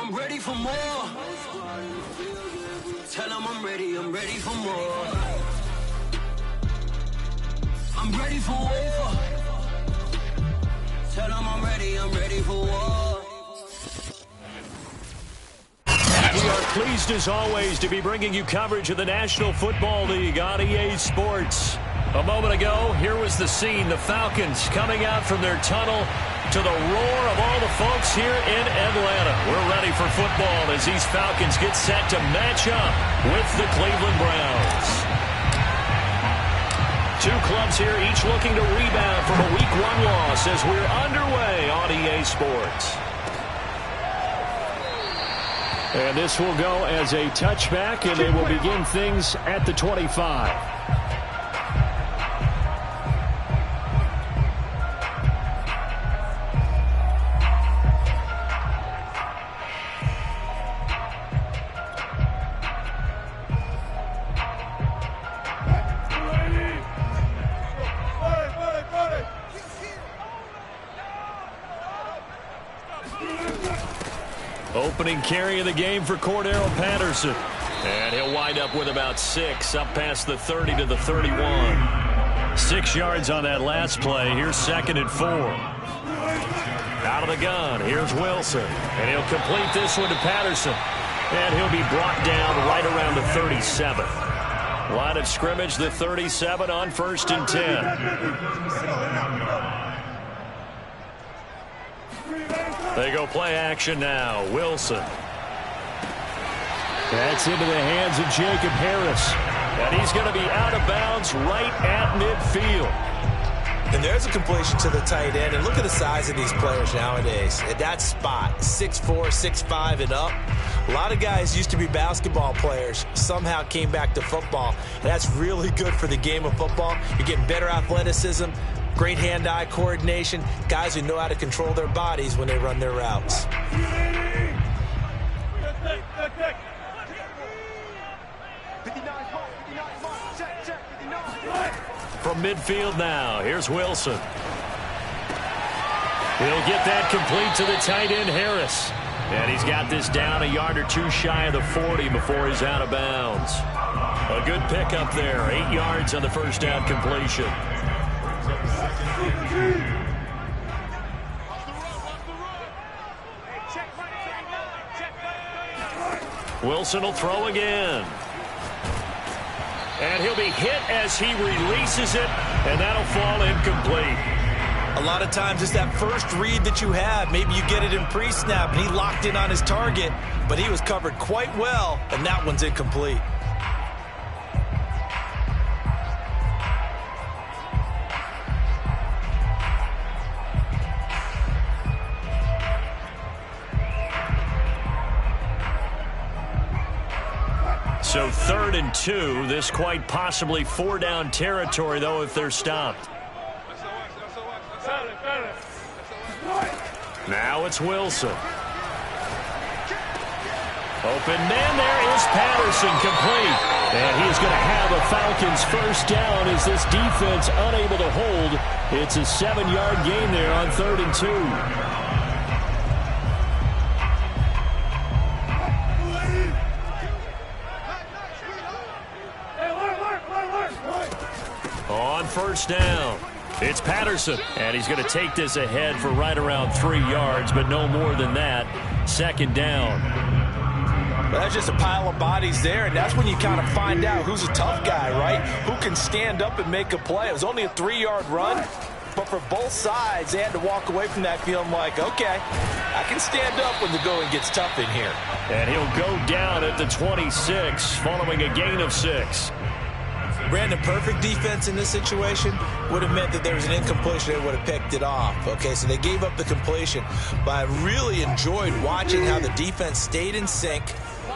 I'm ready for more. Tell them I'm ready for more. I'm ready for war. Tell them I'm ready for war. We are pleased as always to be bringing you coverage of the National Football League on EA Sports. A moment ago, here was the scene. The Falcons coming out from their tunnel to the roar of all the folks here in Atlanta. We're ready for football as these Falcons get set to match up with the Cleveland Browns. Two clubs here, each looking to rebound from a Week 1 loss as we're underway on EA Sports. And this will go as a touchback, and they will begin things at the 25. Opening carry of the game for Cordero Patterson. And he'll wind up with about 6, up past the 30 to the 31. 6 yards on that last play. Here's 2nd and 4. Out of the gun, here's Wilson. And he'll complete this one to Patterson. And he'll be brought down right around the 37. Line of scrimmage, the 37 on 1st and 10. They go play action now. Wilson. That's into the hands of Jacob Harris. And he's going to be out of bounds right at midfield. And there's a completion to the tight end. And look at the size of these players nowadays. At that spot, 6'4", 6'5", and up. A lot of guys used to be basketball players, somehow came back to football. And that's really good for the game of football. You're getting better athleticism, great hand-eye coordination, guys who know how to control their bodies when they run their routes. From midfield now, here's Wilson. He'll get that complete to the tight end, Harris. And he's got this down a yard or 2 shy of the 40 before he's out of bounds. A good pickup there, 8 yards on the first down completion. Wilson will throw again. And he'll be hit as he releases it, and that'll fall incomplete. A lot of times it's that first read that you have. Maybe you get it in pre-snap, and he locked in on his target, but he was covered quite well, and that one's incomplete. So 3rd and 2, this quite possibly 4-down territory, though, if they're stopped. Now it's Wilson. Open man, there is Patterson, complete. And he's going to have a Falcons first down as this defense unable to hold. It's a 7-yard gain there on 3rd and 2. On 1st down, it's Patterson, and he's going to take this ahead for right around 3 yards, but no more than that. 2nd down. Well, that's just a pile of bodies there, and that's when you kind of find out who's a tough guy, right? Who can stand up and make a play. It was only a 3-yard run, but for both sides, they had to walk away from that feeling like, okay, I can stand up when the going gets tough in here. And he'll go down at the 26, following a gain of 6. Brandon, perfect defense in this situation would have meant that there was an incompletion. They would have picked it off. Okay, so they gave up the completion. But I really enjoyed watching how the defense stayed in sync,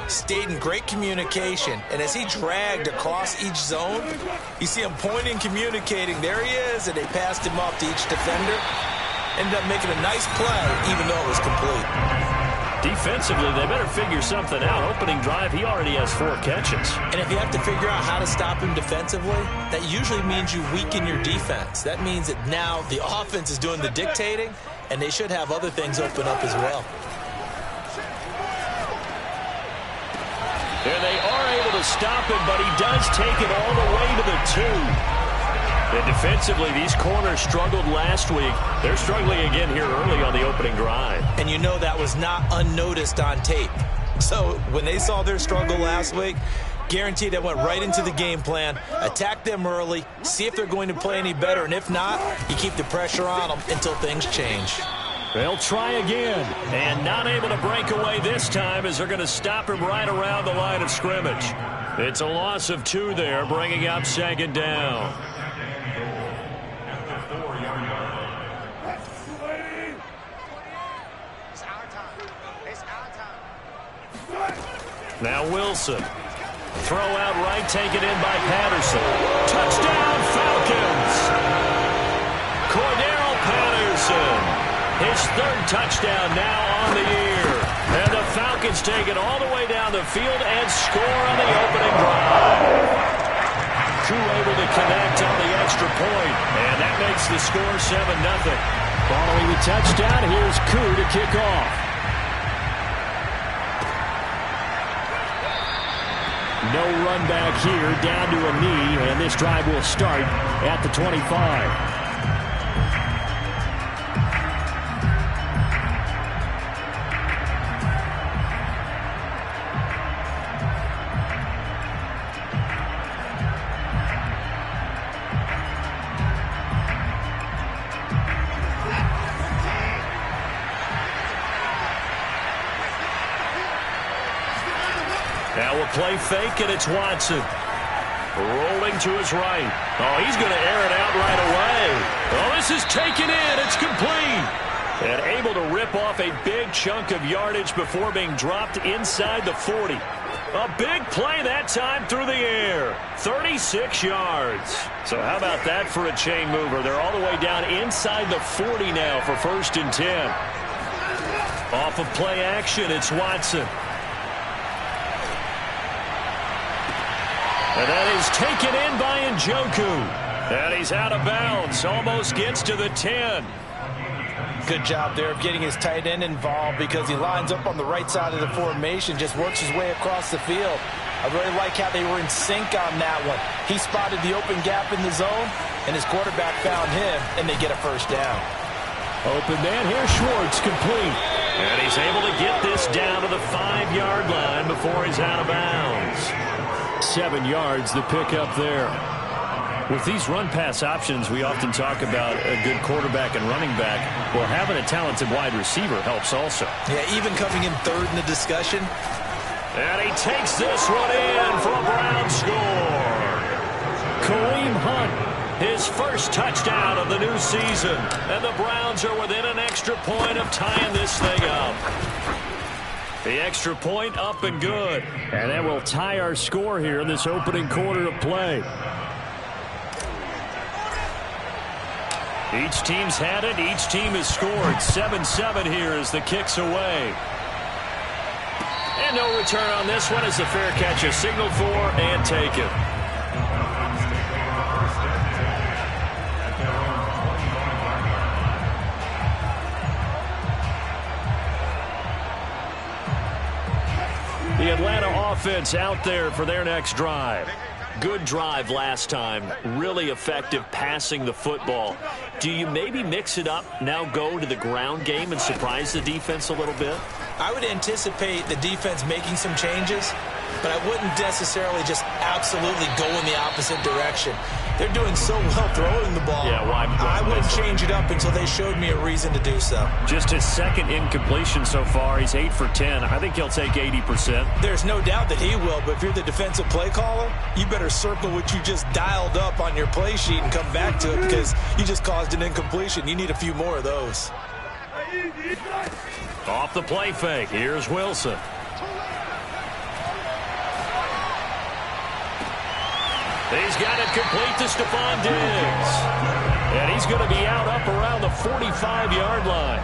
stayed in great communication. And as he dragged across each zone, you see him pointing, communicating. There he is, and they passed him off to each defender. Ended up making a nice play, even though it was complete. Defensively, they better figure something out. Opening drive, he already has 4 catches. And if you have to figure out how to stop him defensively, that usually means you weaken your defense. That means that now the offense is doing the dictating, and they should have other things open up as well. And they are able to stop him, but he does take it all the way to the 2. And defensively, these corners struggled last week. They're struggling again here early on the opening drive. And you know that was not unnoticed on tape. So when they saw their struggle last week, guaranteed they went right into the game plan, attack them early, see if they're going to play any better, and if not, you keep the pressure on them until things change. They'll try again, and not able to break away this time as they're going to stop him right around the line of scrimmage. It's a loss of 2 there, bringing up 2nd down. Now Wilson. Throw out right, taken in by Patterson. Touchdown, Falcons! Cordero Patterson. His 3rd touchdown now on the year. And the Falcons take it all the way down the field and score on the opening drive. Koo able to connect on the extra point. And that makes the score 7-0. Following the touchdown, here's Koo to kick off. No run back here, down to a knee, and this drive will start at the 25. Now we'll play fake, and it's Watson. Rolling to his right. Oh, he's going to air it out right away. Oh, this is taken in. It's complete. And able to rip off a big chunk of yardage before being dropped inside the 40. A big play that time through the air. 36 yards. So how about that for a chain mover? They're all the way down inside the 40 now for 1st and 10. Off of play action, it's Watson. And that is taken in by Njoku. And he's out of bounds. Almost gets to the 10. Good job there of getting his tight end involved because he lines up on the right side of the formation, just works his way across the field. I really like how they were in sync on that one. He spotted the open gap in the zone, and his quarterback found him, and they get a 1st down. Open man, here's Schwartz, complete. And he's able to get this down to the 5-yard line before he's out of bounds. 7 yards, the pickup there. With these run-pass options, we often talk about a good quarterback and running back. Well, having a talented wide receiver helps also. Yeah, even coming in 3rd in the discussion. And he takes this one in for a Brown score. Kareem Hunt, his 1st touchdown of the new season. And the Browns are within an extra point of tying this thing up. The extra point up and good. And that will tie our score here in this opening quarter of play. Each team's had it. Each team has scored. 7-7 here as the kick's away. And no return on this one as the fair catch is signaled for and taken. The Atlanta offense out there for their next drive. Good drive last time. Really effective passing the football. Do you maybe mix it up, now go to the ground game and surprise the defense a little bit? I would anticipate the defense making some changes, but I wouldn't necessarily just absolutely go in the opposite direction. They're doing so well throwing the ball. Yeah, why I wouldn't change it up until they showed me a reason to do so. Just his 2nd incompletion so far. He's 8 for 10. I think he'll take 80%. There's no doubt that he will, but if you're the defensive play caller, you better circle what you just dialed up on your play sheet and come back to it because you just caused an incompletion. You need a few more of those. Off the play fake. Here's Wilson. He's got it complete to Stephon Diggs. And he's going to be out up around the 45-yard line.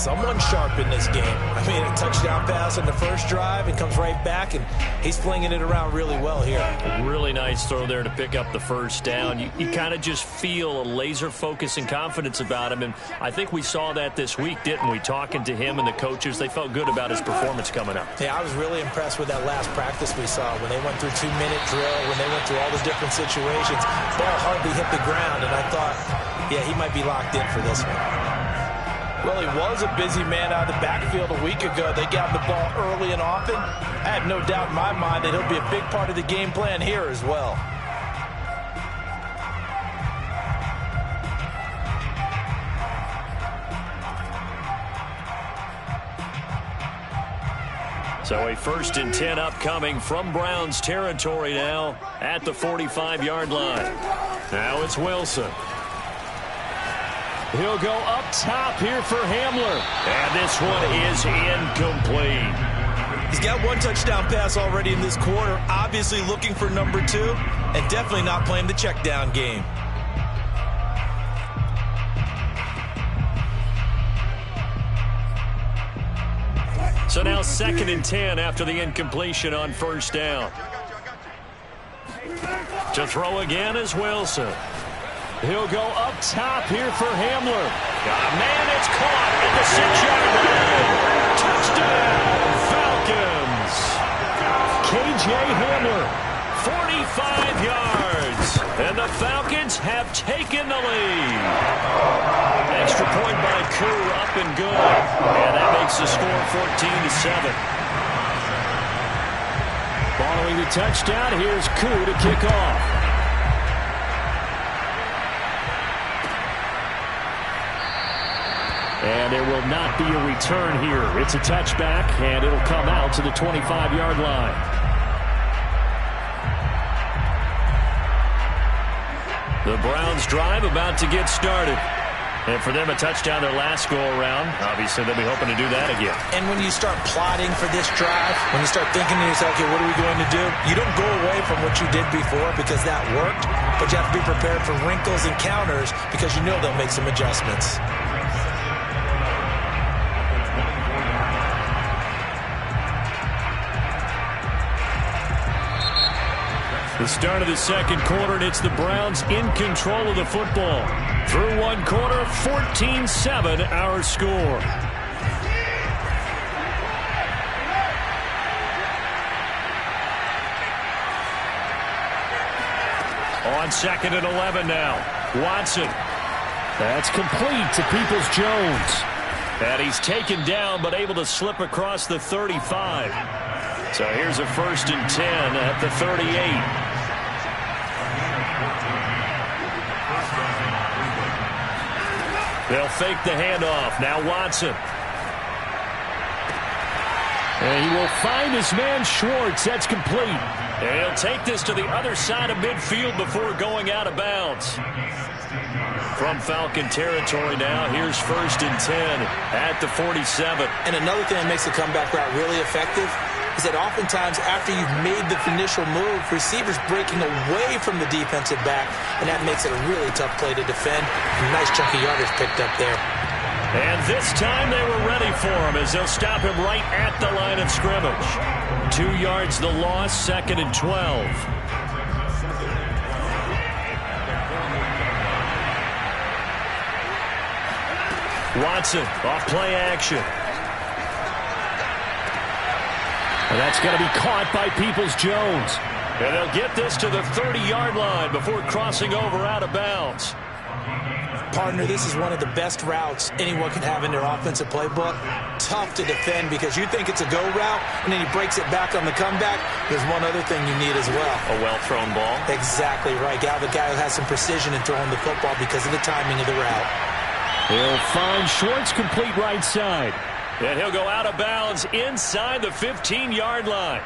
someone sharp in this game. I mean, a touchdown pass on the first drive and comes right back, and he's flinging it around really well here. Really nice throw there to pick up the first down. You kind of just feel a laser focus and confidence about him, and I think we saw that this week, didn't we? Talking to him and the coaches, they felt good about his performance coming up. Yeah, I was really impressed with that last practice we saw when they went through 2-minute drill, when they went through all the different situations. Ball hardly hit the ground, and I thought, yeah, he might be locked in for this one. Well, he was a busy man out of the backfield a week ago. They got the ball early and often. I have no doubt in my mind that he'll be a big part of the game plan here as well. So a 1st and 10 upcoming from Browns territory now at the 45-yard line. Now it's Wilson. He'll go up top here for Hamler. And this one is incomplete. He's got one touchdown pass already in this quarter, obviously looking for number 2, and definitely not playing the check down game. So now 2nd and 10 after the incompletion on 1st down. To throw again is Wilson. He'll go up top here for Hamler. Man, it's caught at the 6-yard line. Touchdown, Falcons. K.J. Hamler, 45 yards. And the Falcons have taken the lead. Extra point by Koo, up and good. And that makes the score 14-7. Following the touchdown, here's Koo to kick off. And there will not be a return here. It's a touchback, and it'll come out to the 25-yard line. The Browns drive about to get started. And for them, a touchdown their last go-around. Obviously, they'll be hoping to do that again. And when you start plotting for this drive, when you start thinking to yourself, okay, what are we going to do? You don't go away from what you did before because that worked, but you have to be prepared for wrinkles and counters because you know they'll make some adjustments. The start of the second quarter, and it's the Browns in control of the football. Through one quarter, 14-7 our score. On 2nd and 11 now. Watson. That's complete to Peoples-Jones. And he's taken down, but able to slip across the 35. So here's a 1st and 10 at the 38. They'll fake the handoff. Now Watson. And he will find his man Schwartz. That's complete. And he'll take this to the other side of midfield before going out of bounds. From Falcon territory now, here's 1st and 10 at the 47. And another thing that makes the comeback route really effective is that oftentimes after you've made the initial move, receivers breaking away from the defensive back, and that makes it a really tough play to defend. A nice chunk of yardage picked up there. And this time they were ready for him as they'll stop him right at the line of scrimmage. 2 yards the loss, 2nd and 12. Watson off play action. And that's going to be caught by Peoples-Jones. And they'll get this to the 30-yard line before crossing over out of bounds. Partner, this is one of the best routes anyone can have in their offensive playbook. Tough to defend because you think it's a go route, and then he breaks it back on the comeback. There's one other thing you need as well. A well-thrown ball. Exactly right. You have a guy who has some precision in throwing the football because of the timing of the route. He'll find Schwartz complete right side. And he'll go out of bounds inside the 15-yard line.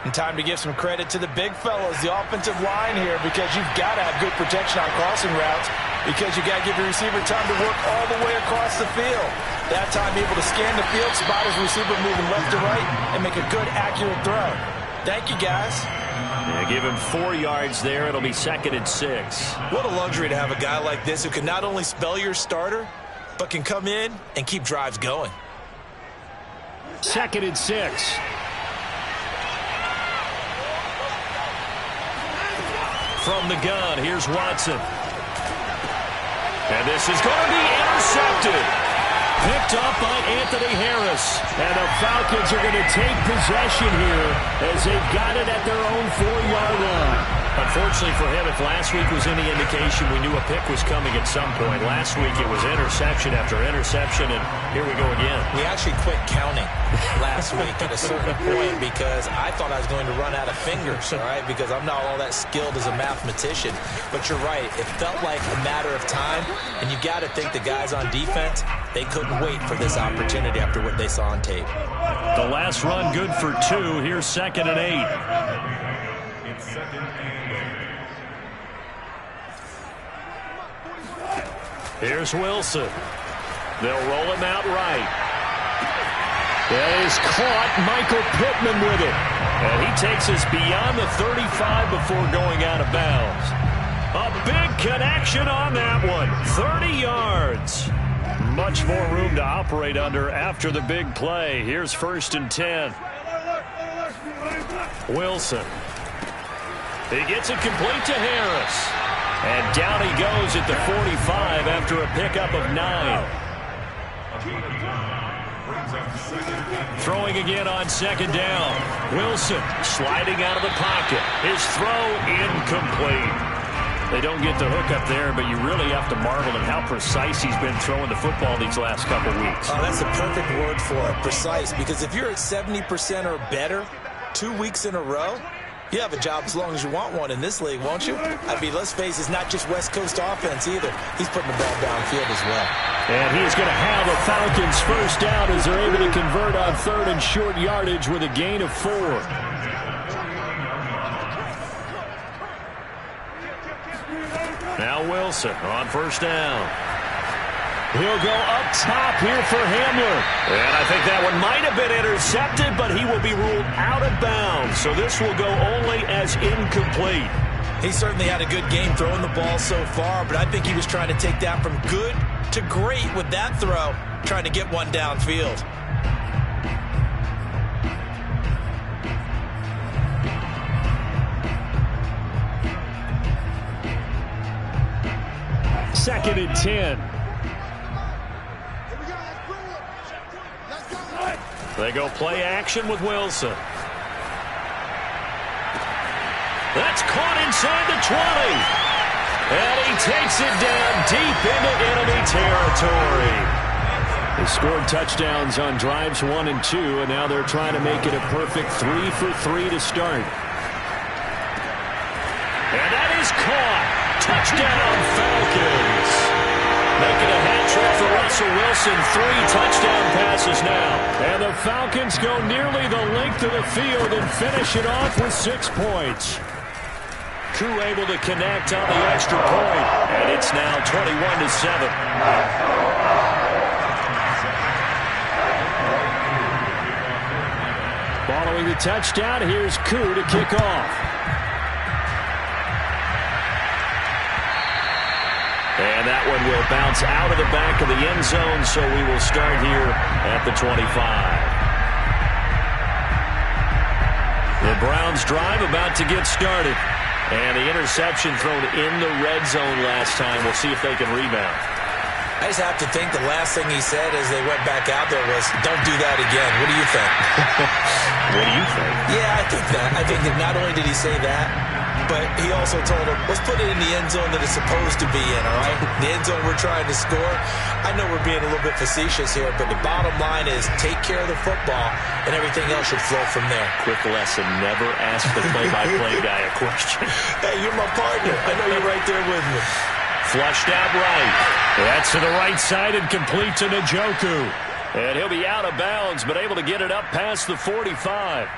And time to give some credit to the big fellas, the offensive line here, because you've got to have good protection on crossing routes because you got to give your receiver time to work all the way across the field. That time able to scan the field, spot his receiver moving left to right, and make a good, accurate throw. Thank you, guys. Yeah, give him 4 yards there. It'll be 2nd and 6. What a luxury to have a guy like this who can not only spell your starter, but can come in and keep drives going. 2nd and 6. From the gun, here's Watson. And this is going to be intercepted. Picked up by Anthony Harris. And the Falcons are going to take possession here as they've got it at their own 4-yard line. Unfortunately for him, if last week was any indication, we knew a pick was coming at some point. Last week it was interception after interception, and here we go again. We actually quit counting last week at a certain point because I thought I was going to run out of fingers, all right, because I'm not all that skilled as a mathematician. But you're right. It felt like a matter of time, and you got to think the guys on defense, they couldn't wait for this opportunity after what they saw on tape. The last run good for 2. Here's 2nd and 8. Here's Wilson. They'll roll him out right. That is caught. Michael Pittman with it. And he takes us beyond the 35 before going out of bounds. A big connection on that one. 30 yards. Much more room to operate under after the big play. Here's 1st and 10. Wilson. He gets it complete to Harris. And down he goes at the 45 after a pickup of 9. Throwing again on 2nd down. Wilson sliding out of the pocket. His throw incomplete. They don't get the hook up there, but you really have to marvel at how precise he's been throwing the football these last couple weeks. Oh, that's the perfect word for it, precise, because if you're at 70% or better 2 weeks in a row, you have a job as long as you want one in this league, won't you? I mean, let's face it, it's not just West Coast offense either. He's putting the ball downfield as well. And he's going to have a Falcons 1st down as they're able to convert on 3rd and short yardage with a gain of 4. Now Wilson on 1st down. He'll go up top here for Hamler. And I think that one might have been intercepted, but he will be ruled out of bounds. So this will go only as incomplete. He certainly had a good game throwing the ball so far, but I think he was trying to take that from good to great with that throw, trying to get one downfield. Second and 10. They go play action with Wilson. That's caught inside the 20. And he takes it down deep into enemy territory. They scored touchdowns on drives 1 and 2, and now they're trying to make it a perfect 3 for 3 to start. And that is caught. Touchdown, Falcons. Making a hat trick for Russell Wilson. 3 touchdown passes now. And the Falcons go nearly the length of the field and finish it off with 6 points. Koo able to connect on the extra point. And it's now 21-7. Following the touchdown, here's Koo to kick off. And that one will bounce out of the back of the end zone, so we will start here at the 25. The Browns drive about to get started. And the interception thrown in the red zone last time. We'll see if they can rebound. I just have to think the last thing he said as they went back out there was, don't do that again. What do you think? What do you think? Yeah, I think that. I think that not only did he say that, but he also told him, let's put it in the end zone that it's supposed to be in, all right? The end zone we're trying to score. I know we're being a little bit facetious here, but the bottom line is take care of the football, and everything else should flow from there. Quick lesson, never ask the play-by-play guy a question. Hey, you're my partner. I know you're right there with me. Flushed out right. That's to the right side and complete to Njoku. And he'll be out of bounds, but able to get it up past the 45.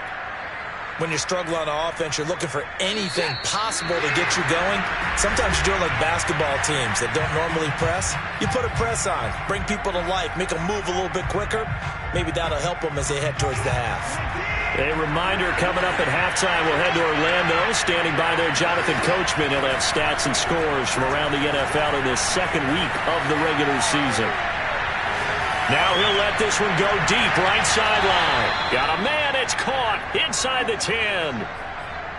When you struggle on offense, you're looking for anything possible to get you going. Sometimes you're doing like basketball teams that don't normally press. You put a press on, bring people to life, make them move a little bit quicker. Maybe that'll help them as they head towards the half. A reminder coming up at halftime, we'll head to Orlando. Standing by there, Jonathan Coachman. He'll have stats and scores from around the NFL in this second week of the regular season. Now he'll let this one go deep, right sideline. Got a man, it's caught inside the 10.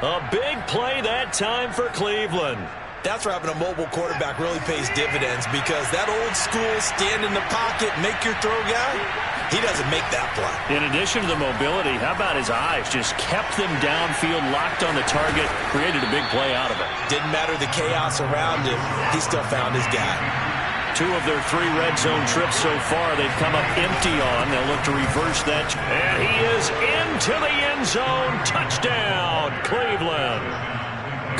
A big play that time for Cleveland. That's where having a mobile quarterback really pays dividends, because that old school stand in the pocket, make your throw guy, he doesn't make that play. In addition to the mobility, how about his eyes? Just kept them downfield, locked on the target, created a big play out of it. Didn't matter the chaos around him, he still found his guy. 2 of their 3 red zone trips so far, they've come up empty on. They'll look to reverse that. And he is into the end zone. Touchdown, Cleveland.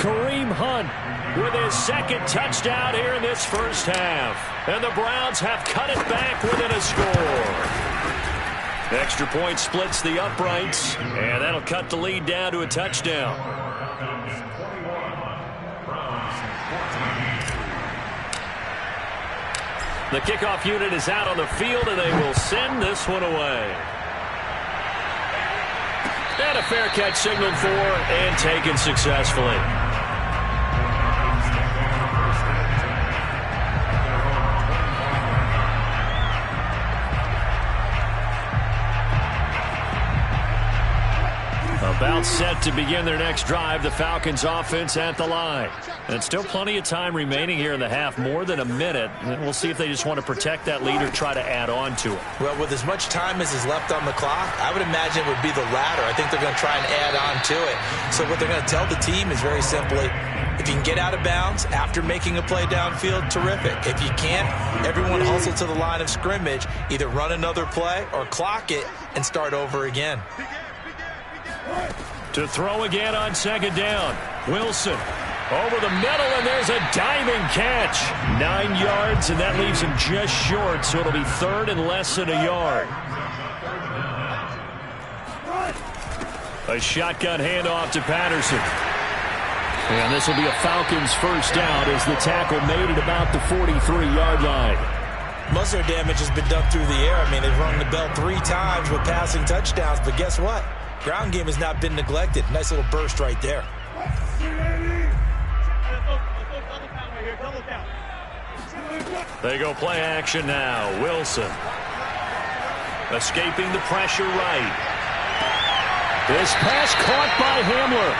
Kareem Hunt with his second touchdown here in this first half. And the Browns have cut it back within a score. Extra point splits the uprights, and that'll cut the lead down to a touchdown. The kickoff unit is out on the field, and they will send this one away. And a fair catch signaled for and taken successfully. About set to begin their next drive, the Falcons offense at the line. And still plenty of time remaining here in the half, more than a minute. And we'll see if they just want to protect that lead or try to add on to it. Well, with as much time as is left on the clock, I would imagine it would be the latter. I think they're going to try and add on to it. So what they're going to tell the team is very simply, if you can get out of bounds after making a play downfield, terrific. If you can't, everyone hustle to the line of scrimmage, either run another play or clock it and start over again. To throw again on second down. Wilson over the middle, and there's a diving catch. 9 yards, and that leaves him just short, so it'll be third and less than a yard. A shotgun handoff to Patterson. And this will be a Falcons first down as the tackle made at about the 43-yard line. Most of their damage has been done through the air. I mean, they've rung the bell 3 times with passing touchdowns, but guess what? Ground game has not been neglected. Nice little burst right there. They go play action now. Wilson escaping the pressure right. This pass caught by Hamler.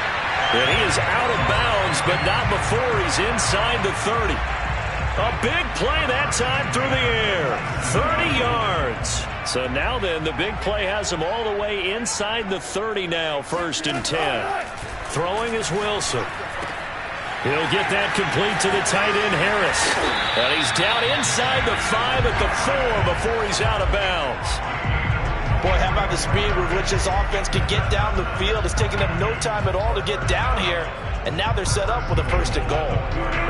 And he is out of bounds, but not before he's inside the 30. A big play that time through the air. 30 yards. So now then, the big play has him all the way inside the 30 now, first and 10. Throwing is Wilson. He'll get that complete to the tight end, Harris. And he's down inside the 5 at the 4 before he's out of bounds. Boy, how about the speed with which this offense can get down the field? It's taking them no time at all to get down here. And now they're set up with a first and goal.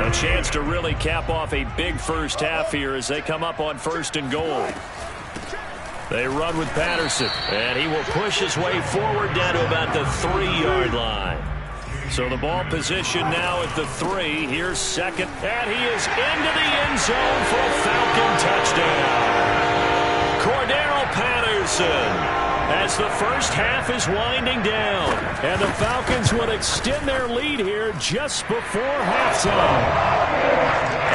A chance to really cap off a big first half here as they come up on first and goal. They run with Patterson, and he will push his way forward down to about the 3-yard line. So the ball position now at the 3. Here's second, and he is into the end zone for a Falcon touchdown. Cordero Patterson. As the first half is winding down, and the Falcons will extend their lead here just before halftime.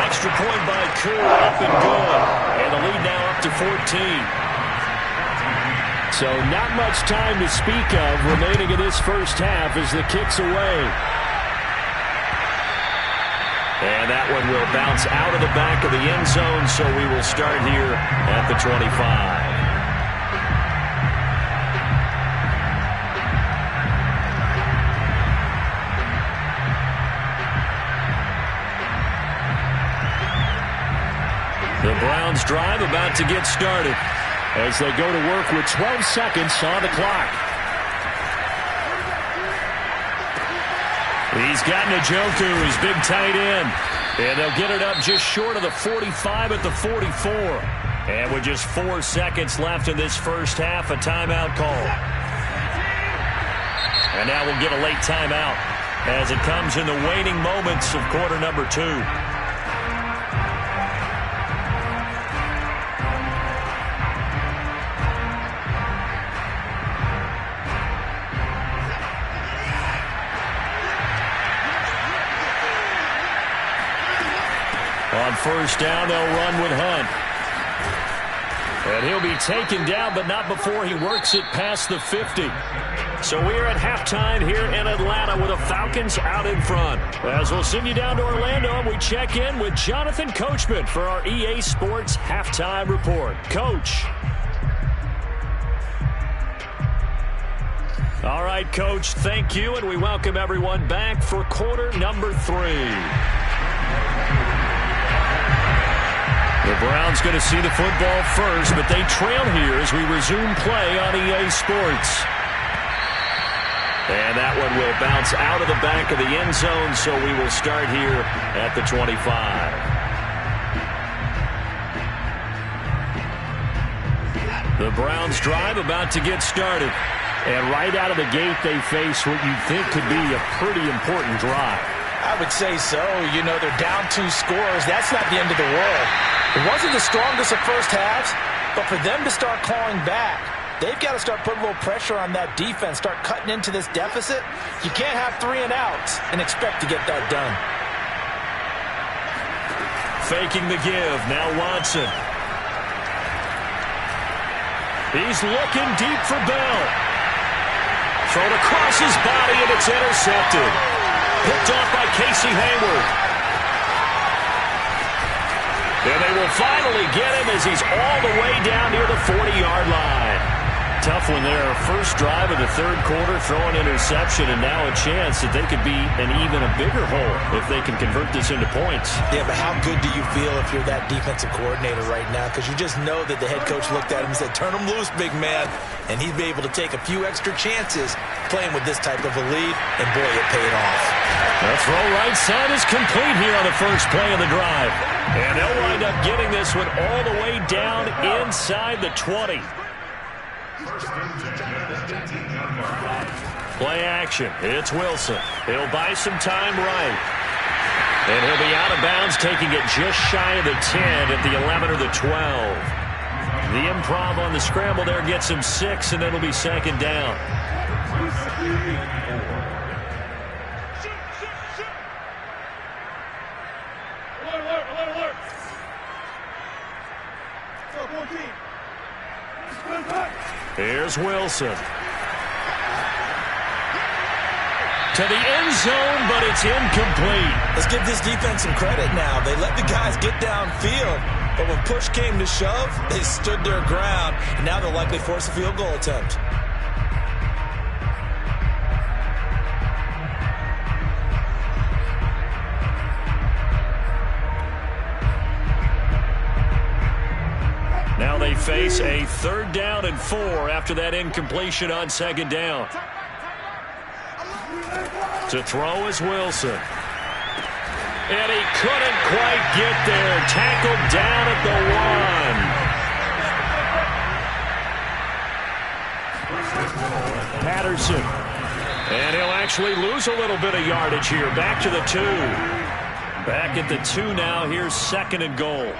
Extra point by Kerr, up and good, and the lead now up to 14. So not much time to speak of remaining in this first half as the kick's away. And that one will bounce out of the back of the end zone, so we will start here at the 25. The Browns drive about to get started as they go to work with 12 seconds on the clock. He's got Njoku, his big tight end. And they'll get it up just short of the 45 at the 44. And with just 4 seconds left in this first half, a timeout call. And now we'll get a late timeout as it comes in the waning moments of quarter number 2. On first down, they'll run with Hunt. And he'll be taken down, but not before he works it past the 50. So we're at halftime here in Atlanta with the Falcons out in front. As we'll send you down to Orlando, we check in with Jonathan Coachman for our EA Sports Halftime Report. Coach. All right, Coach, thank you, and we welcome everyone back for quarter number 3. The Browns going to see the football first, but they trail here as we resume play on EA Sports. And that one will bounce out of the back of the end zone, so we will start here at the 25. The Browns drive about to get started. And right out of the gate, they face what you think could be a pretty important drive. I would say so. You know, they're down 2 scores. That's not the end of the world. It wasn't the strongest of first halves, but for them to start clawing back, they've got to start putting a little pressure on that defense, start cutting into this deficit. You can't have 3 and outs and expect to get that done. Faking the give. Now Watson. He's looking deep for Bell. Thrown across his body, and it's intercepted. Picked off by Casey Hayward. And they will finally get him as he's all the way down near the 40-yard line. Tough one there. First drive of the third quarter, throwing interception, and now a chance that they could be in even a bigger hole if they can convert this into points. Yeah, but how good do you feel if you're that defensive coordinator right now? Because you just know that the head coach looked at him and said, turn him loose, big man. And he'd be able to take a few extra chances playing with this type of a lead, and boy, it paid off. The throw right side is complete here on the first play of the drive. And they'll wind up getting this one all the way down inside the 20. Play action. It's Wilson. He'll buy some time right. And he'll be out of bounds, taking it just shy of the 10 at the 11 or the 12. The improv on the scramble there gets him 6, and it'll be second down. Here's Wilson. To the end zone, but it's incomplete. Let's give this defense some credit now. They let the guys get downfield, but when push came to shove, they stood their ground, and now they'll likely force a field goal attempt. Now they face a 3rd down and 4 after that incompletion on 2nd down. To throw is Wilson. And he couldn't quite get there. Tackled down at the 1. Patterson. And he'll actually lose a little bit of yardage here. Back to the 2. Back at the 2 now. Here's 2nd and goal.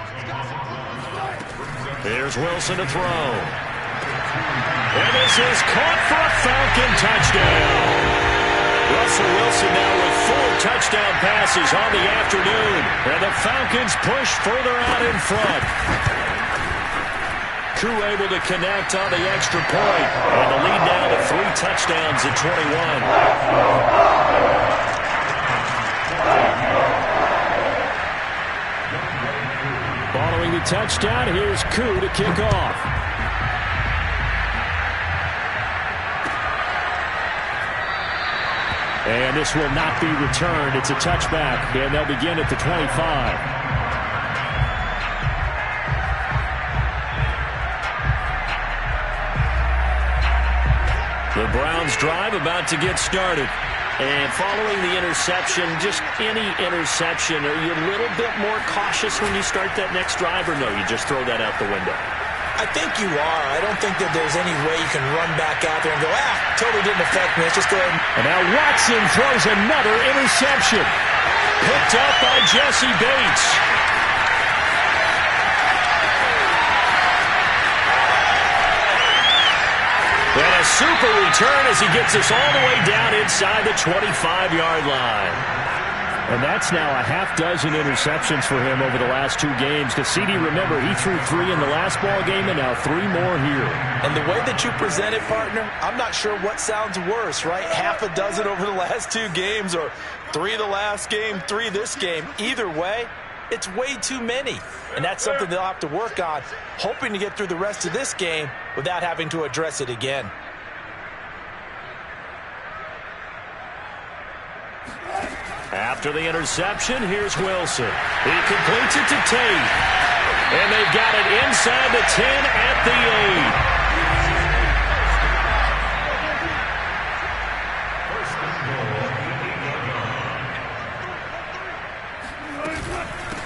Here's Wilson to throw. And this is caught for a Falcon touchdown. Russell Wilson now with 4 touchdown passes on the afternoon. And the Falcons push further out in front. Crew able to connect on the extra point. And the lead now to 3 touchdowns at 21. Following the touchdown, here's Koo to kick off. And this will not be returned. It's a touchback, and they'll begin at the 25. The Browns drive about to get started. And following the interception, just any interception, are you a little bit more cautious when you start that next drive, or no, you just throw that out the window? I think you are. I don't think that there's any way you can run back out there and go, totally didn't affect me. Let's just go ahead. And now Watson throws another interception. Picked up by Jesse Bates. And a super return as he gets us all the way down inside the 25-yard line. And that's now a half dozen interceptions for him over the last 2 games. Because CD, remember, he threw 3 in the last ball game and now 3 more here. And the way that you present it, partner, I'm not sure what sounds worse, right? Half a dozen over the last 2 games or 3 the last game, 3 this game. Either way, it's way too many. And that's something they'll have to work on, hoping to get through the rest of this game without having to address it again. After the interception, here's Wilson. He completes it to Tate. And they've got it inside the 10 at the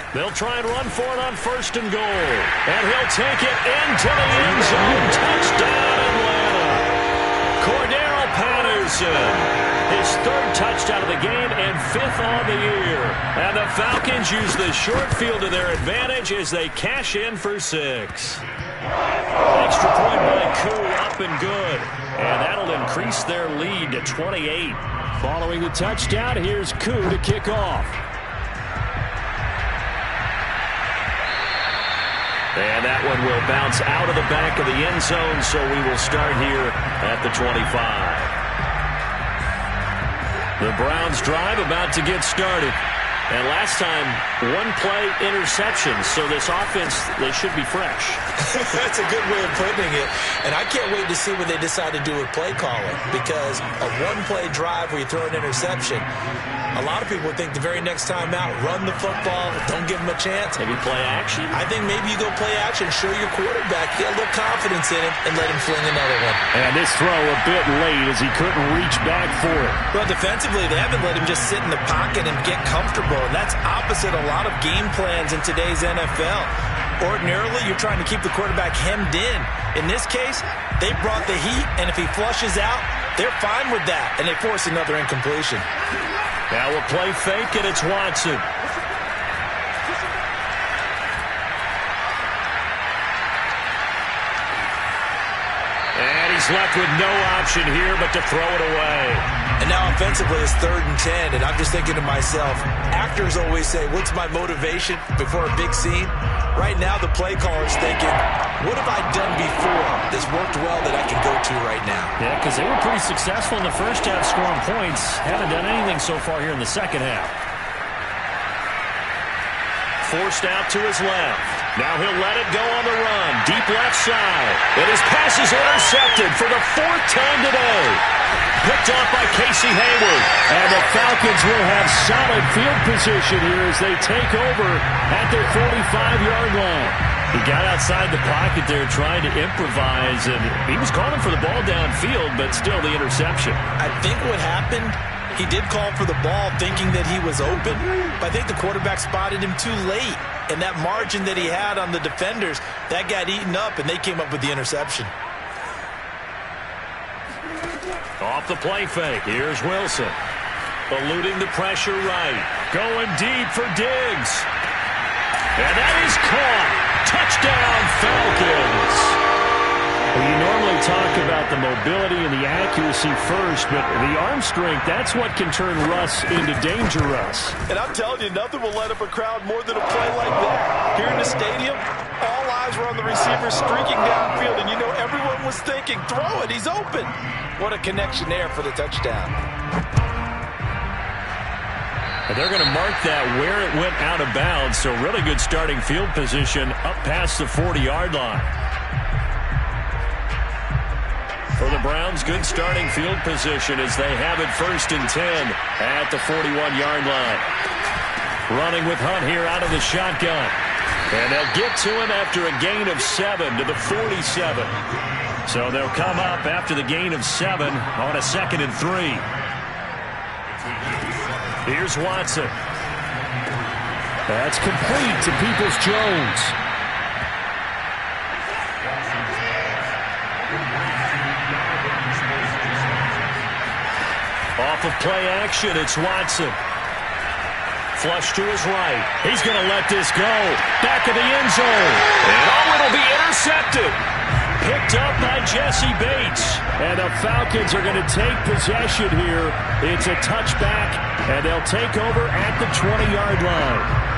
8. They'll try and run for it on 1st and goal. And he'll take it into the end zone. Touchdown, Atlanta. Cordero Patterson. His 3rd touchdown of the game and 5th on the year. And the Falcons use the short field to their advantage as they cash in for 6. Extra point by Koo, up and good. And that'll increase their lead to 28. Following the touchdown, here's Koo to kick off. And that one will bounce out of the back of the end zone, so we will start here at the 25. The Browns drive about to get started. And last time, 1-play interception. So this offense, they should be fresh. That's a good way of putting it. And I can't wait to see what they decide to do with play calling. Because a 1-play drive where you throw an interception, a lot of people would think the very next time out, run the football, don't give them a chance. Maybe play action? I think maybe you go play action, show your quarterback, get a little confidence in him, and let him fling another one. And this throw a bit late as he couldn't reach back for it. Well, defensively, they haven't let him just sit in the pocket and get comfortable. And that's opposite a lot of game plans in today's NFL. Ordinarily, you're trying to keep the quarterback hemmed in. In this case, they brought the heat, and if he flushes out, they're fine with that, and they force another incompletion. Now we'll play fake, and it's Watson. And he's left with no option here but to throw it away. And now offensively it's 3rd and 10, and I'm just thinking to myself, actors always say, what's my motivation before a big scene? Right now the play caller's thinking, what have I done before that's worked well that I can go to right now? Yeah, because they were pretty successful in the first half scoring points. Haven't done anything so far here in the second half. Forced out to his left. Now he'll let it go on the run. Deep left side. And his pass is intercepted for the 4th time today. Picked off by Casey Hayward. And the Falcons will have solid field position here as they take over at their 45-yard line. He got outside the pocket there trying to improvise, and he was calling for the ball downfield, but still the interception. I think what happened, he did call for the ball thinking that he was open, but I think the quarterback spotted him too late. And that margin that he had on the defenders, that got eaten up, and they came up with the interception. Off the play fake, here's Wilson. Eluding the pressure right. Going deep for Diggs. And that is caught. Touchdown, Falcons. Well, you normally talk about the mobility and the accuracy first, but the arm strength, that's what can turn Russ into Danger Russ. And I'm telling you, nothing will light up a crowd more than a play like that. Here in the stadium, all eyes were on the receiver streaking downfield, and you know everyone was thinking, throw it, he's open. What a connection there for the touchdown. And they're going to mark that where it went out of bounds, so really good starting field position up past the 40-yard line. For the Browns, good starting field position as they have it 1st and 10 at the 41-yard line. Running with Hunt here out of the shotgun. And they'll get to him after a gain of 7 to the 47. So they'll come up after the gain of 7 on a 2nd and 3. Here's Watson. That's complete to Peoples-Jones. Off of play action, it's Watson. Flush to his right. He's going to let this go. Back of the end zone. And it'll be intercepted. Picked up by Jesse Bates. And the Falcons are going to take possession here. It's a touchback, and they'll take over at the 20-yard line.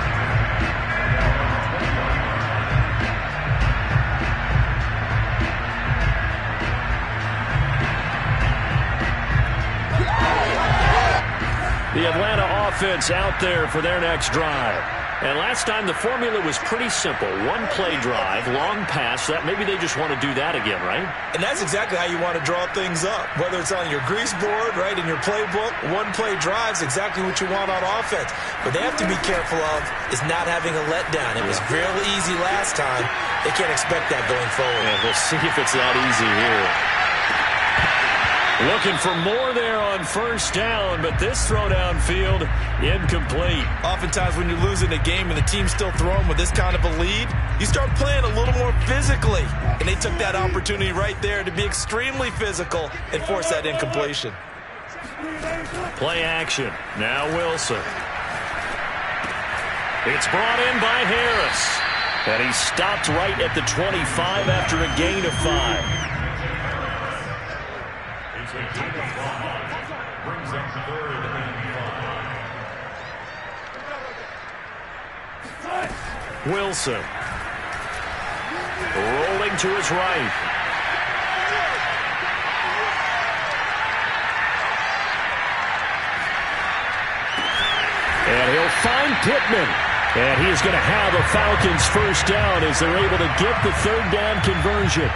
The Atlanta offense out there for their next drive. And last time the formula was pretty simple. One-play drive, long pass. That maybe they just want to do that again, right? And that's exactly how you want to draw things up. Whether it's on your grease board, right, in your playbook, one-play drive is exactly what you want on offense. But they have to be careful of is not having a letdown. It was real easy last time. They can't expect that going forward. Yeah, we'll see if it's that easy here. Looking for more there on first down, but this throw downfield incomplete. Oftentimes when you're losing a game and the team's still throwing with this kind of a lead, you start playing a little more physically. And they took that opportunity right there to be extremely physical and force that incompletion. Play action. Now Wilson. It's brought in by Harris. And he stopped right at the 25 after a gain of 5. Wilson rolling to his right. And he'll find Pittman. And he's going to have a Falcons first down as they're able to get the third down conversion.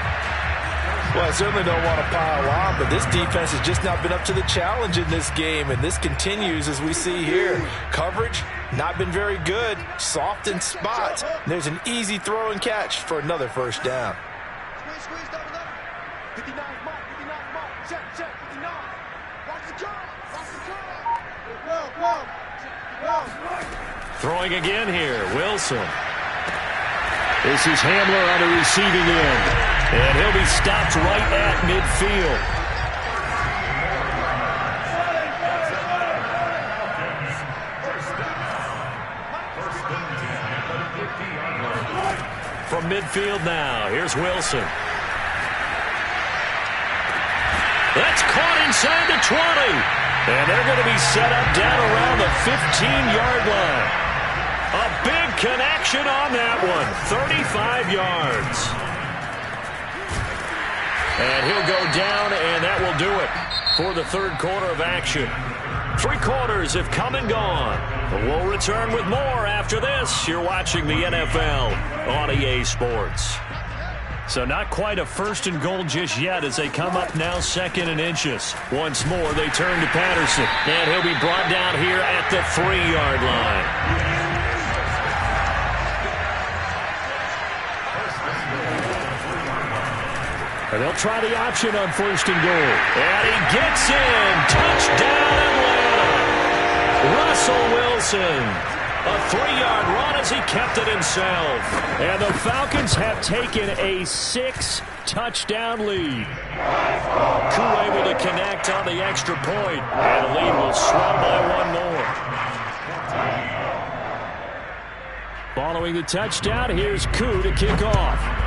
Well, I certainly don't want to pile on, but this defense has just not been up to the challenge in this game, and this continues as we see here. Coverage, not been very good, soft in spots. There's an easy throw and catch for another first down. Throwing again here, Wilson. This is Hamler on the receiving end. And he'll be stopped right at midfield. From midfield now, here's Wilson. That's caught inside the 20. And they're going to be set up down around the 15-yard line. A big connection on that one. 35 yards. And he'll go down, and that will do it for the third quarter of action. 3 quarters have come and gone. We'll return with more after this. You're watching the NFL on EA Sports. So not quite a first and goal just yet as they come up now 2nd and inches. Once more, they turn to Patterson. And he'll be brought down here at the 3-yard line. And they'll try the option on first and goal. And he gets in. Touchdown, Atlanta. Russell Wilson. A 3-yard run as he kept it himself. And the Falcons have taken a 6-touchdown lead. Koo able to connect on the extra point. And the lead will swell by 1 more. Following the touchdown, here's Koo to kick off.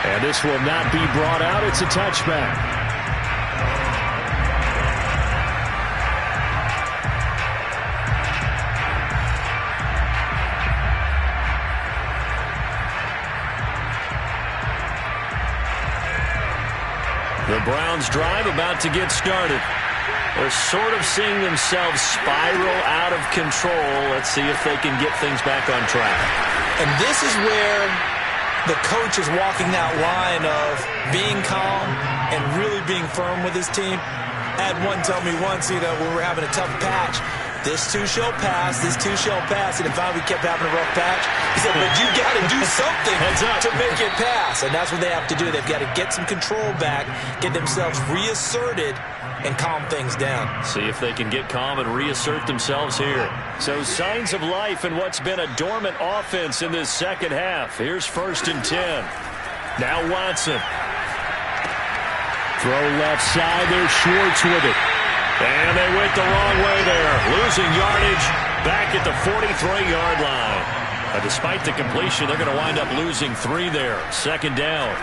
And this will not be brought out. It's a touchback. The Browns drive about to get started. They're sort of seeing themselves spiral out of control. Let's see if they can get things back on track. And this is where the coach is walking that line of being calm and really being firm with his team. I had one tell me once, when we were having a tough patch, this too shall pass, this too shall pass. And if we kept having a rough patch, he said, but you got to do something to make it pass. And that's what they have to do. They've got to get some control back, get themselves reasserted, and calm things down. See if they can get calm and reassert themselves here. So signs of life in what's been a dormant offense in this second half. Here's 1st and 10. Now Watson. Throw left side. There's Schwartz with it. And they went the wrong way there. Losing yardage back at the 43-yard line. Despite the completion, they're going to wind up losing 3 there. Second down.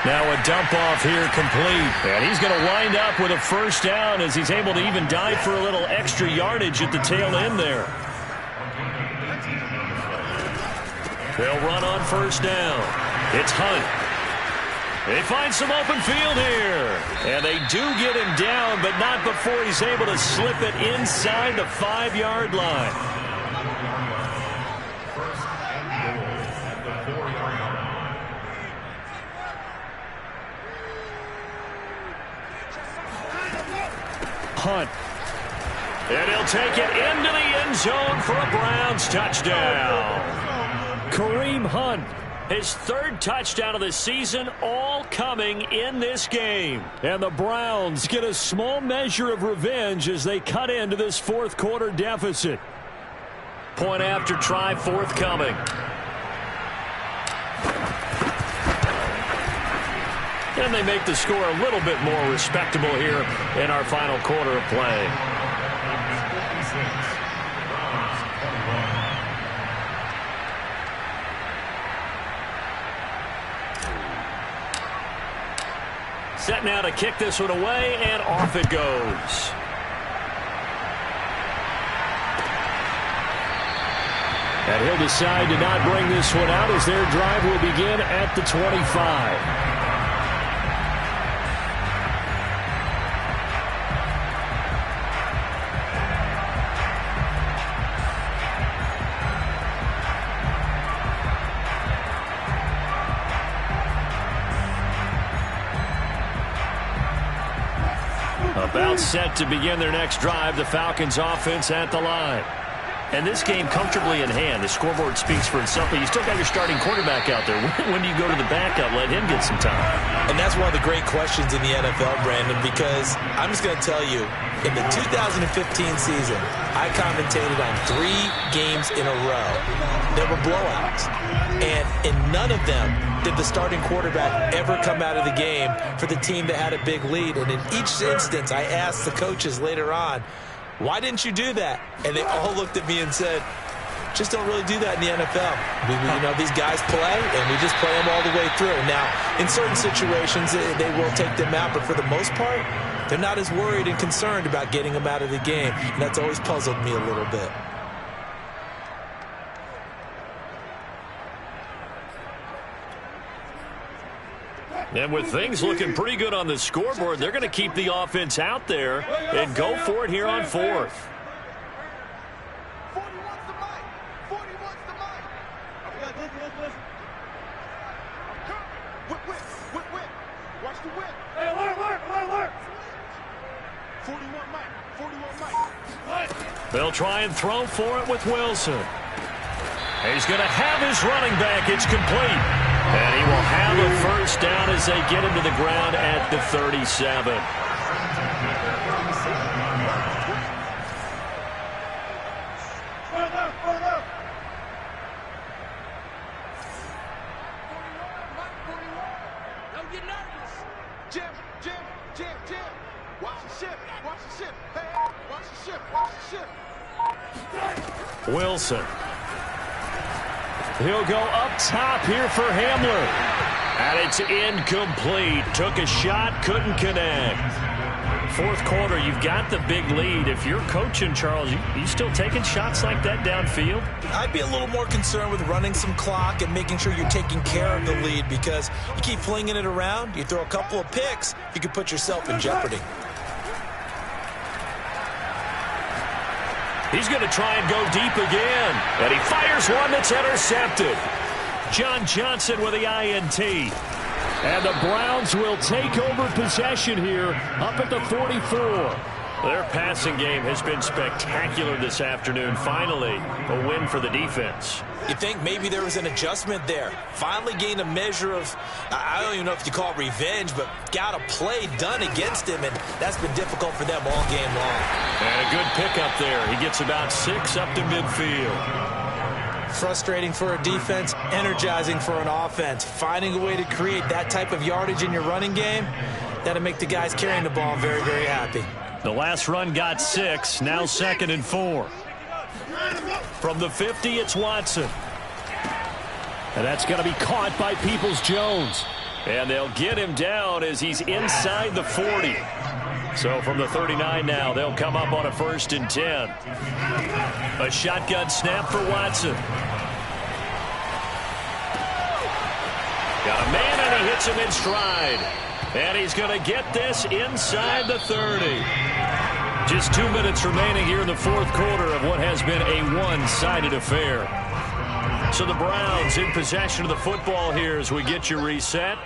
Now a dump off here complete. And he's going to wind up with a first down as he's able to even dive for a little extra yardage at the tail end there. They'll run on first down. It's Hunt. They find some open field here. And they do get him down, but not before he's able to slip it inside the 5-yard line. Hunt. And he'll take it into the end zone for a Browns touchdown. Kareem Hunt, his 3rd touchdown of the season, all coming in this game. And the Browns get a small measure of revenge as they cut into this 4th quarter deficit. Point after try forthcoming. And they make the score a little bit more respectable here in our final quarter of play. Set now to kick this one away, and off it goes. And he'll decide to not bring this one out as their drive will begin at the 25. About set to begin their next drive, the Falcons offense at the line. And this game comfortably in hand. The scoreboard speaks for itself, but you still got your starting quarterback out there. When do you go to the backup, let him get some time? And that's one of the great questions in the NFL, Brandon, because I'm just going to tell you, in the 2015 season, I commentated on 3 games in a row. There were blowouts. And in none of them did the starting quarterback ever come out of the game for the team that had a big lead. And in each instance, I asked the coaches later on, why didn't you do that? And they all looked at me and said, just don't really do that in the NFL. You know, these guys play, and we just play them all the way through. Now, in certain situations, they will take them out, but for the most part, they're not as worried and concerned about getting them out of the game. And that's always puzzled me a little bit. And with things looking pretty good on the scoreboard, they're going to keep the offense out there and go for it here on 4th. They'll try and throw for it with Wilson. He's going to have his running back. It's complete. And he will have a first down as they get him to the ground at the 37. Don't get nervous. Jim. Watch the ship. Hey, watch the ship. Wilson. He'll go up top here for Hamler. And it's incomplete. Took a shot, couldn't connect. 4th quarter, you've got the big lead. If you're coaching, Charles, you still taking shots like that downfield? I'd be a little more concerned with running some clock and making sure you're taking care of the lead, because you keep flinging it around, you throw a couple of picks, you could put yourself in jeopardy. He's going to try and go deep again. And he fires one that's intercepted. John Johnson with the INT. And the Browns will take over possession here up at the 44. Their passing game has been spectacular this afternoon. Finally, a win for the defense. You think maybe there was an adjustment there. Finally gained a measure of, I don't even know if you call it revenge, but got a play done against him, and that's been difficult for them all game long. And a good pickup there. He gets about 6 up to midfield. Frustrating for a defense, energizing for an offense. Finding a way to create that type of yardage in your running game, that'll make the guys carrying the ball very, very happy. The last run got 6, now 2nd and 4. From the 50, it's Watson. And that's going to be caught by Peoples-Jones. And they'll get him down as he's inside the 40. So from the 39 now, they'll come up on a 1st and 10. A shotgun snap for Watson. Got a man, and he hits him in stride. And he's going to get this inside the 30. Just 2 minutes remaining here in the 4th quarter of what has been a one-sided affair. So the Browns in possession of the football here as we get you reset.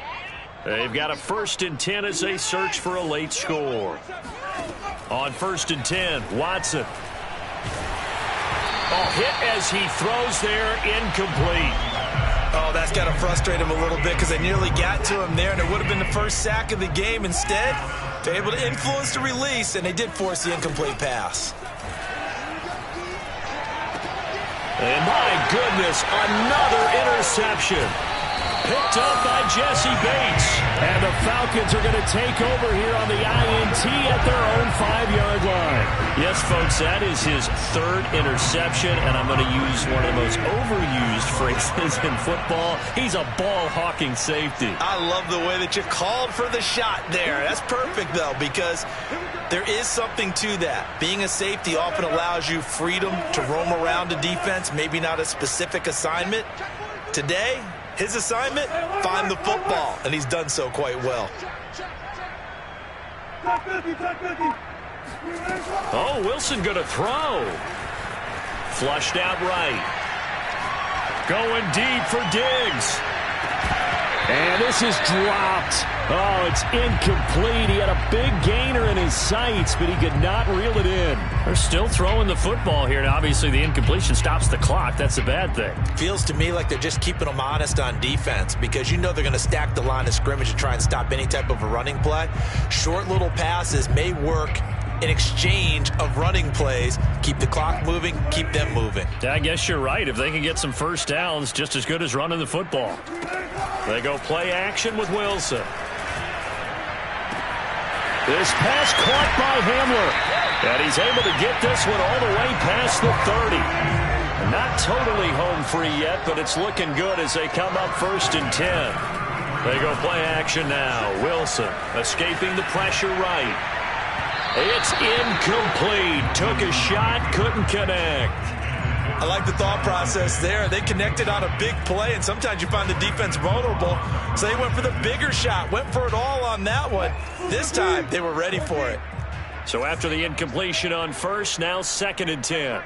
They've got a 1st and 10 as they search for a late score. On 1st and 10, Watson. Oh, hit as he throws there, incomplete. Oh, that's got to frustrate him a little bit because they nearly got to him there, and it would have been the first sack of the game. Instead, they're able to influence the release, and they did force the incomplete pass. And my goodness, another interception. Picked up by Jesse Bates. And the Falcons are going to take over here on the INT at their own 5-yard line. Yes, folks, that is his 3rd interception, and I'm going to use one of the most overused phrases in football. He's a ball-hawking safety. I love the way that you called for the shot there. That's perfect, though, because there is something to that. Being a safety often allows you freedom to roam around a defense, maybe not a specific assignment. Today, his assignment, find the football, and he's done so quite well. Oh, Wilson going to throw. Flushed out right. Going deep for Diggs. And this is dropped. Oh, it's incomplete. He had a big gainer in his sights, but he could not reel it in. They're still throwing the football here, and obviously the incompletion stops the clock. That's a bad thing. Feels to me like they're just keeping them honest on defense because you know they're going to stack the line of scrimmage to try and stop any type of a running play. Short little passes may work in exchange of running plays. Keep the clock moving, keep them moving. I guess you're right. If they can get some first downs, just as good as running the football. They go play action with Wilson. This pass caught by Hamler. And he's able to get this one all the way past the 30. Not totally home free yet, but it's looking good as they come up 1st and 10. They go play action now. Wilson escaping the pressure right. It's incomplete. Took a shot, couldn't connect. I like the thought process there. They connected on a big play, and sometimes you find the defense vulnerable. So they went for the bigger shot, went for it all on that one. This time, they were ready for it. So after the incompletion on 1st, now 2nd and 10.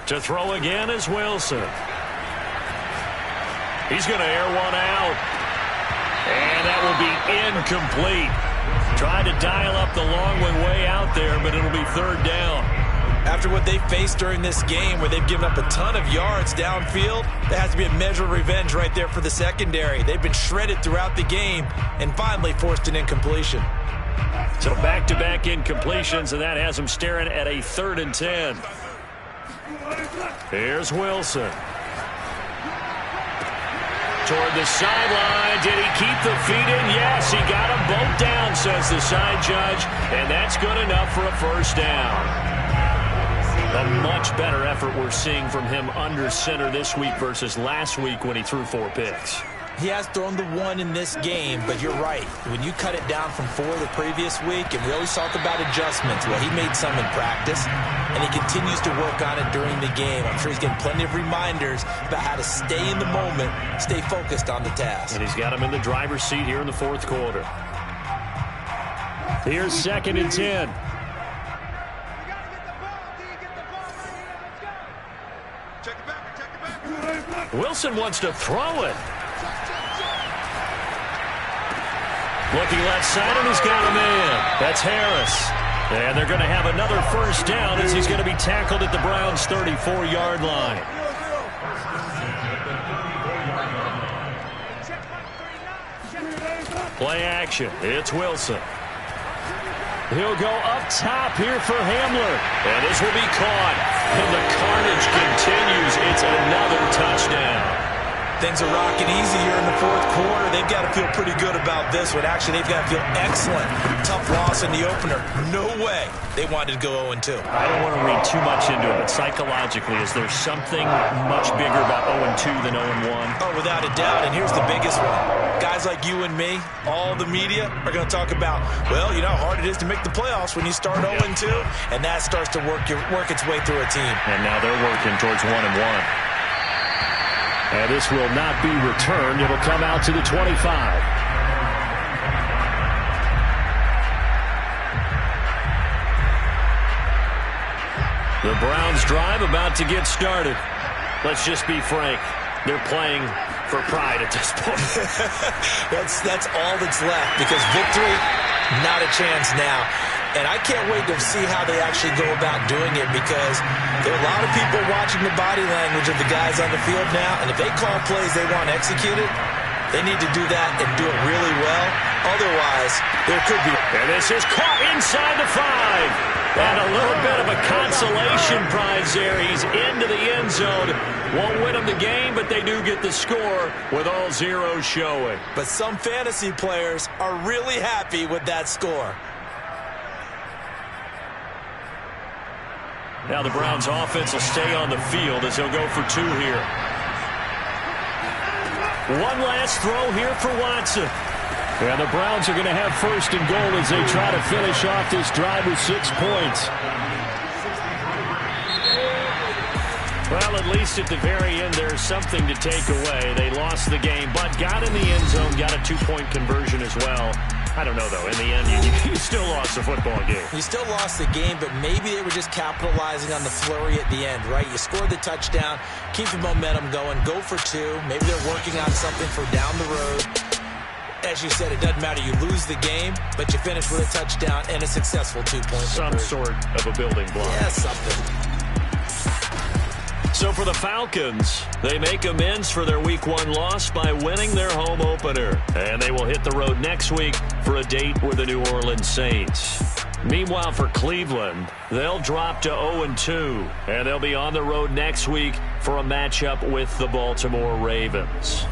To throw again is Wilson. He's going to air one out. And that will be incomplete. Tried to dial up the long one way out there, but it'll be 3rd down. After what they faced during this game where they've given up a ton of yards downfield, there has to be a measure of revenge right there for the secondary. They've been shredded throughout the game and finally forced an incompletion. So back-to-back incompletions, and that has them staring at a 3rd and 10. Here's Wilson. Toward the sideline. Did he keep the feet in? Yes, he got them both down, says the side judge. And that's good enough for a 1st down. A much better effort we're seeing from him under center this week versus last week when he threw 4 picks. He has thrown the 1 in this game, but you're right. When you cut it down from 4 the previous week, and we always talk about adjustments, well, he made some in practice, and he continues to work on it during the game. I'm sure he's getting plenty of reminders about how to stay in the moment, stay focused on the task. And he's got him in the driver's seat here in the 4th quarter. Here's 2nd and 10. Wilson wants to throw it. Looking left side, and he's got a man. That's Harris. And they're going to have another 1st down as he's going to be tackled at the Browns' 34-yard line. Play action. It's Wilson. He'll go up top here for Hamler. And this will be caught. And the carnage continues. It's another touchdown. Things are rocking easy here in the fourth quarter. They've got to feel pretty good about this one. Actually, they've got to feel excellent. Tough loss in the opener. No way they wanted to go 0-2. I don't want to read too much into it, but psychologically, is there something much bigger about 0-2 than 0-1? Oh, without a doubt, and here's the biggest one. Guys like you and me, all the media, are going to talk about, well, you know how hard it is to make the playoffs when you start 0-2, and that starts to work its way through a team. And now they're working towards 1-1. And this will not be returned. It'll come out to the 25. The Browns drive about to get started. Let's just be frank. They're playing for pride at this point. That's all that's left, because victory, not a chance now. And I can't wait to see how they actually go about doing it, because there are a lot of people watching the body language of the guys on the field now, and if they call plays they want executed, they need to do that and do it really well. Otherwise, there could be... And this is caught inside the 5. And a little bit of a consolation prize there. He's into the end zone. Won't win them the game, but they do get the score with all zeros showing. But some fantasy players are really happy with that score. Now the Browns offense will stay on the field as they'll go for 2 here. One last throw here for Watson. And the Browns are going to have first and goal as they try to finish off this drive with 6 points. Well, at least at the very end, there's something to take away. They lost the game, but got in the end zone, got a 2-point conversion as well. I don't know, though. In the end, you still lost the football game. You still lost the game, but maybe they were just capitalizing on the flurry at the end, right? You scored the touchdown, keep the momentum going, go for 2. Maybe they're working on something for down the road. As you said, it doesn't matter. You lose the game, but you finish with a touchdown and a successful 2-point Some conversion. sort of a building block. Yeah, something. So for the Falcons, they make amends for their Week 1 loss by winning their home opener. And they will hit the road next week for a date with the New Orleans Saints. Meanwhile, for Cleveland, they'll drop to 0-2. And they'll be on the road next week for a matchup with the Baltimore Ravens.